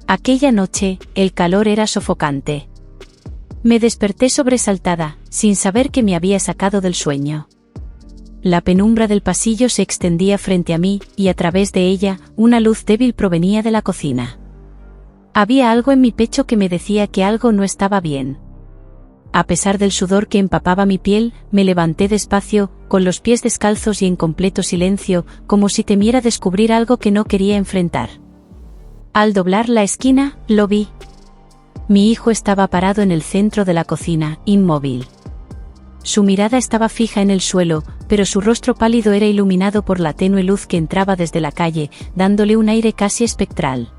Aquella noche, el calor era sofocante. Me desperté sobresaltada, sin saber que me había sacado del sueño. La penumbra del pasillo se extendía frente a mí, y a través de ella, una luz débil provenía de la cocina. Había algo en mi pecho que me decía que algo no estaba bien. A pesar del sudor que empapaba mi piel, me levanté despacio, con los pies descalzos y en completo silencio, como si temiera descubrir algo que no quería enfrentar. Al doblar la esquina, lo vi. Mi hijo estaba parado en el centro de la cocina, inmóvil. Su mirada estaba fija en el suelo, pero su rostro pálido era iluminado por la tenue luz que entraba desde la calle, dándole un aire casi espectral.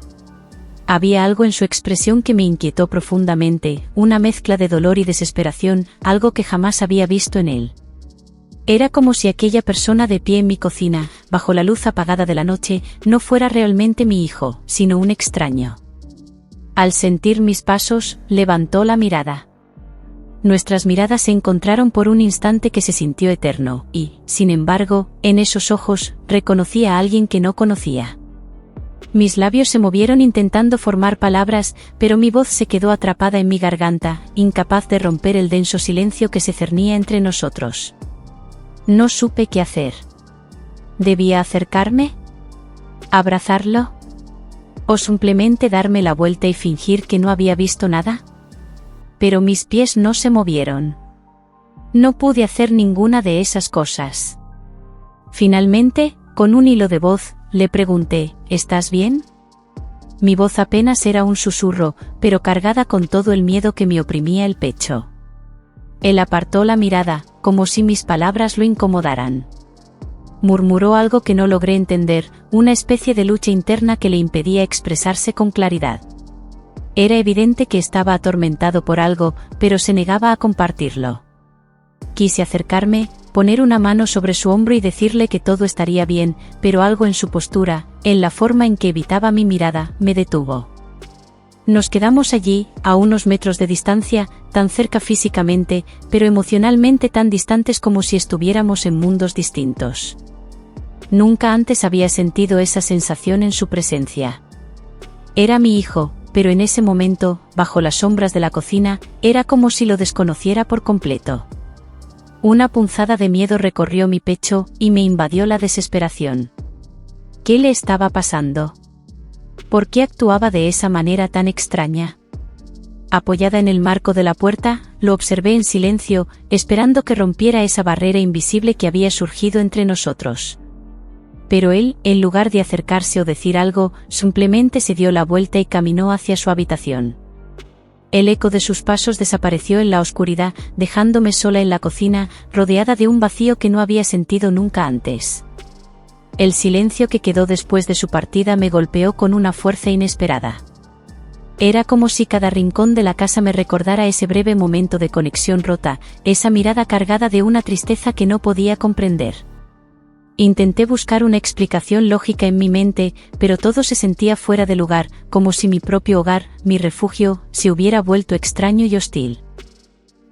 Había algo en su expresión que me inquietó profundamente, una mezcla de dolor y desesperación, algo que jamás había visto en él. Era como si aquella persona de pie en mi cocina, bajo la luz apagada de la noche, no fuera realmente mi hijo, sino un extraño. Al sentir mis pasos, levantó la mirada. Nuestras miradas se encontraron por un instante que se sintió eterno, y, sin embargo, en esos ojos, reconocí a alguien que no conocía. Mis labios se movieron intentando formar palabras, pero mi voz se quedó atrapada en mi garganta, incapaz de romper el denso silencio que se cernía entre nosotros. No supe qué hacer. ¿Debía acercarme? ¿Abrazarlo? ¿O simplemente darme la vuelta y fingir que no había visto nada? Pero mis pies no se movieron. No pude hacer ninguna de esas cosas. Finalmente, con un hilo de voz, le pregunté, ¿estás bien? Mi voz apenas era un susurro, pero cargada con todo el miedo que me oprimía el pecho. Él apartó la mirada, como si mis palabras lo incomodaran. Murmuró algo que no logré entender, una especie de lucha interna que le impedía expresarse con claridad. Era evidente que estaba atormentado por algo, pero se negaba a compartirlo. Quise acercarme, poner una mano sobre su hombro y decirle que todo estaría bien, pero algo en su postura, en la forma en que evitaba mi mirada, me detuvo. Nos quedamos allí, a unos metros de distancia, tan cerca físicamente, pero emocionalmente tan distantes como si estuviéramos en mundos distintos. Nunca antes había sentido esa sensación en su presencia. Era mi hijo, pero en ese momento, bajo las sombras de la cocina, era como si lo desconociera por completo. Una punzada de miedo recorrió mi pecho, y me invadió la desesperación. ¿Qué le estaba pasando? ¿Por qué actuaba de esa manera tan extraña? Apoyada en el marco de la puerta, lo observé en silencio, esperando que rompiera esa barrera invisible que había surgido entre nosotros. Pero él, en lugar de acercarse o decir algo, simplemente se dio la vuelta y caminó hacia su habitación. El eco de sus pasos desapareció en la oscuridad, dejándome sola en la cocina, rodeada de un vacío que no había sentido nunca antes. El silencio que quedó después de su partida me golpeó con una fuerza inesperada. Era como si cada rincón de la casa me recordara ese breve momento de conexión rota, esa mirada cargada de una tristeza que no podía comprender. Intenté buscar una explicación lógica en mi mente, pero todo se sentía fuera de lugar, como si mi propio hogar, mi refugio, se hubiera vuelto extraño y hostil.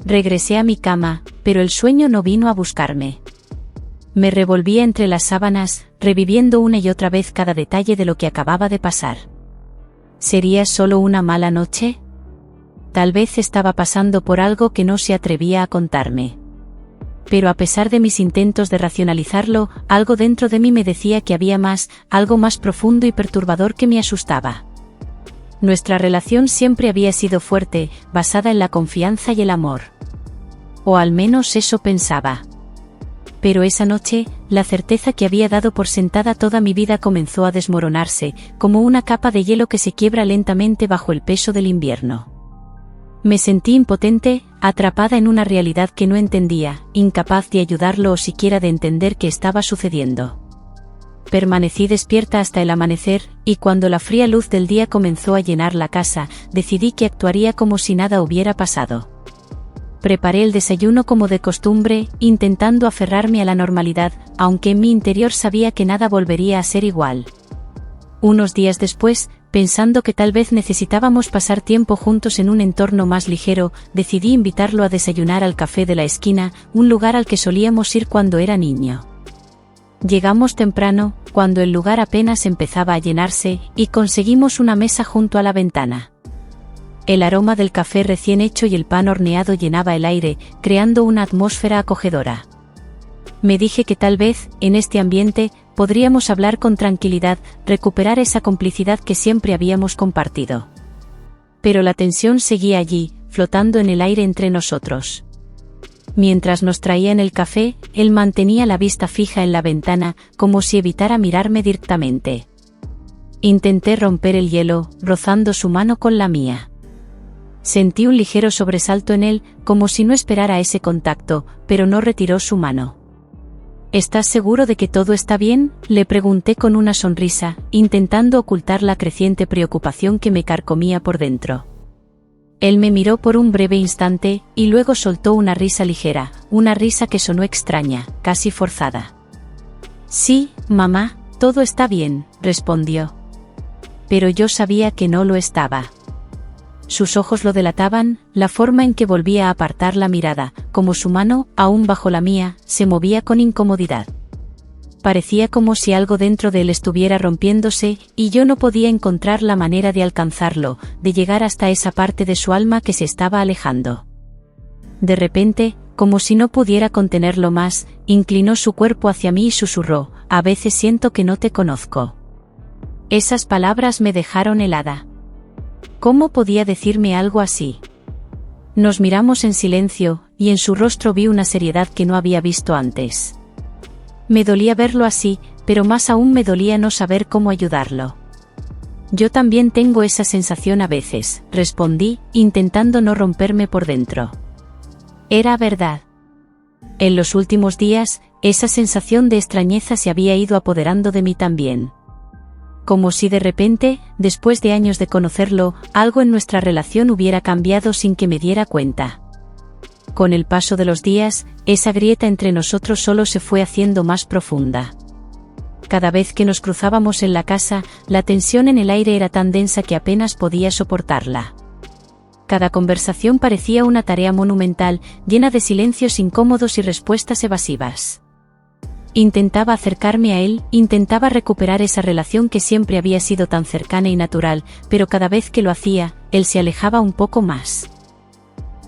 Regresé a mi cama, pero el sueño no vino a buscarme. Me revolvía entre las sábanas, reviviendo una y otra vez cada detalle de lo que acababa de pasar. ¿Sería solo una mala noche? Tal vez estaba pasando por algo que no se atrevía a contarme. Pero a pesar de mis intentos de racionalizarlo, algo dentro de mí me decía que había más, algo más profundo y perturbador que me asustaba. Nuestra relación siempre había sido fuerte, basada en la confianza y el amor. O al menos eso pensaba. Pero esa noche, la certeza que había dado por sentada toda mi vida comenzó a desmoronarse, como una capa de hielo que se quiebra lentamente bajo el peso del invierno. Me sentí impotente, atrapada en una realidad que no entendía, incapaz de ayudarlo o siquiera de entender qué estaba sucediendo. Permanecí despierta hasta el amanecer, y cuando la fría luz del día comenzó a llenar la casa, decidí que actuaría como si nada hubiera pasado. Preparé el desayuno como de costumbre, intentando aferrarme a la normalidad, aunque en mi interior sabía que nada volvería a ser igual. Unos días después, pensando que tal vez necesitábamos pasar tiempo juntos en un entorno más ligero, decidí invitarlo a desayunar al café de la esquina, un lugar al que solíamos ir cuando era niño. Llegamos temprano, cuando el lugar apenas empezaba a llenarse, y conseguimos una mesa junto a la ventana. El aroma del café recién hecho y el pan horneado llenaba el aire, creando una atmósfera acogedora. Me dije que tal vez, en este ambiente, podríamos hablar con tranquilidad, recuperar esa complicidad que siempre habíamos compartido. Pero la tensión seguía allí, flotando en el aire entre nosotros. Mientras nos traían el café, él mantenía la vista fija en la ventana, como si evitara mirarme directamente. Intenté romper el hielo, rozando su mano con la mía. Sentí un ligero sobresalto en él, como si no esperara ese contacto, pero no retiró su mano. ¿Estás seguro de que todo está bien?, le pregunté con una sonrisa, intentando ocultar la creciente preocupación que me carcomía por dentro. Él me miró por un breve instante, y luego soltó una risa ligera, una risa que sonó extraña, casi forzada. Sí, mamá, todo está bien, respondió. Pero yo sabía que no lo estaba. Sus ojos lo delataban, la forma en que volvía a apartar la mirada, como su mano, aún bajo la mía, se movía con incomodidad. Parecía como si algo dentro de él estuviera rompiéndose, y yo no podía encontrar la manera de alcanzarlo, de llegar hasta esa parte de su alma que se estaba alejando. De repente, como si no pudiera contenerlo más, inclinó su cuerpo hacia mí y susurró: «A veces siento que no te conozco». Esas palabras me dejaron helada. ¿Cómo podía decirme algo así? Nos miramos en silencio, y en su rostro vi una seriedad que no había visto antes. Me dolía verlo así, pero más aún me dolía no saber cómo ayudarlo. Yo también tengo esa sensación a veces, respondí, intentando no romperme por dentro. Era verdad. En los últimos días, esa sensación de extrañeza se había ido apoderando de mí también. Como si de repente, después de años de conocerlo, algo en nuestra relación hubiera cambiado sin que me diera cuenta. Con el paso de los días, esa grieta entre nosotros solo se fue haciendo más profunda. Cada vez que nos cruzábamos en la casa, la tensión en el aire era tan densa que apenas podía soportarla. Cada conversación parecía una tarea monumental, llena de silencios incómodos y respuestas evasivas. Intentaba acercarme a él, intentaba recuperar esa relación que siempre había sido tan cercana y natural, pero cada vez que lo hacía, él se alejaba un poco más.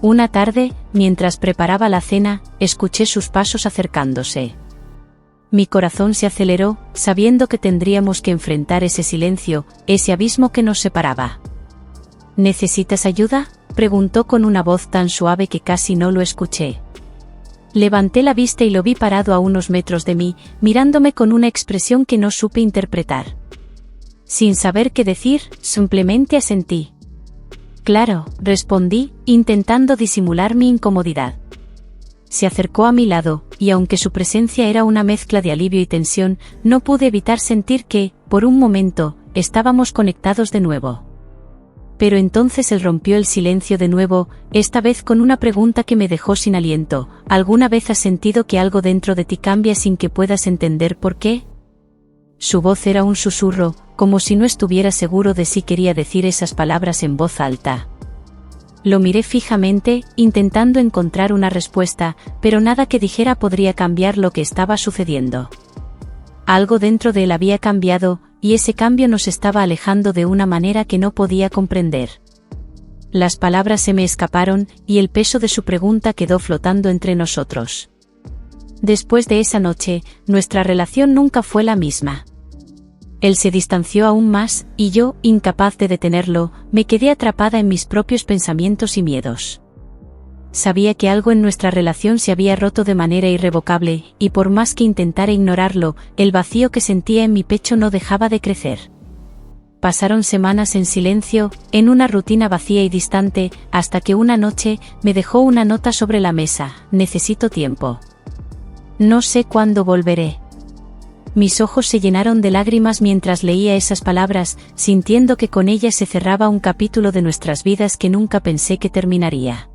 Una tarde, mientras preparaba la cena, escuché sus pasos acercándose. Mi corazón se aceleró, sabiendo que tendríamos que enfrentar ese silencio, ese abismo que nos separaba. ¿Necesitas ayuda?, preguntó con una voz tan suave que casi no lo escuché. Levanté la vista y lo vi parado a unos metros de mí, mirándome con una expresión que no supe interpretar. Sin saber qué decir, simplemente asentí. Claro, respondí, intentando disimular mi incomodidad. Se acercó a mi lado, y aunque su presencia era una mezcla de alivio y tensión, no pude evitar sentir que, por un momento, estábamos conectados de nuevo. Pero entonces él rompió el silencio de nuevo, esta vez con una pregunta que me dejó sin aliento: ¿alguna vez has sentido que algo dentro de ti cambia sin que puedas entender por qué? Su voz era un susurro, como si no estuviera seguro de si quería decir esas palabras en voz alta. Lo miré fijamente, intentando encontrar una respuesta, pero nada que dijera podría cambiar lo que estaba sucediendo. Algo dentro de él había cambiado, y ese cambio nos estaba alejando de una manera que no podía comprender. Las palabras se me escaparon, y el peso de su pregunta quedó flotando entre nosotros. Después de esa noche, nuestra relación nunca fue la misma. Él se distanció aún más, y yo, incapaz de detenerlo, me quedé atrapada en mis propios pensamientos y miedos. Sabía que algo en nuestra relación se había roto de manera irrevocable, y por más que intentara ignorarlo, el vacío que sentía en mi pecho no dejaba de crecer. Pasaron semanas en silencio, en una rutina vacía y distante, hasta que una noche, me dejó una nota sobre la mesa: necesito tiempo. No sé cuándo volveré. Mis ojos se llenaron de lágrimas mientras leía esas palabras, sintiendo que con ellas se cerraba un capítulo de nuestras vidas que nunca pensé que terminaría.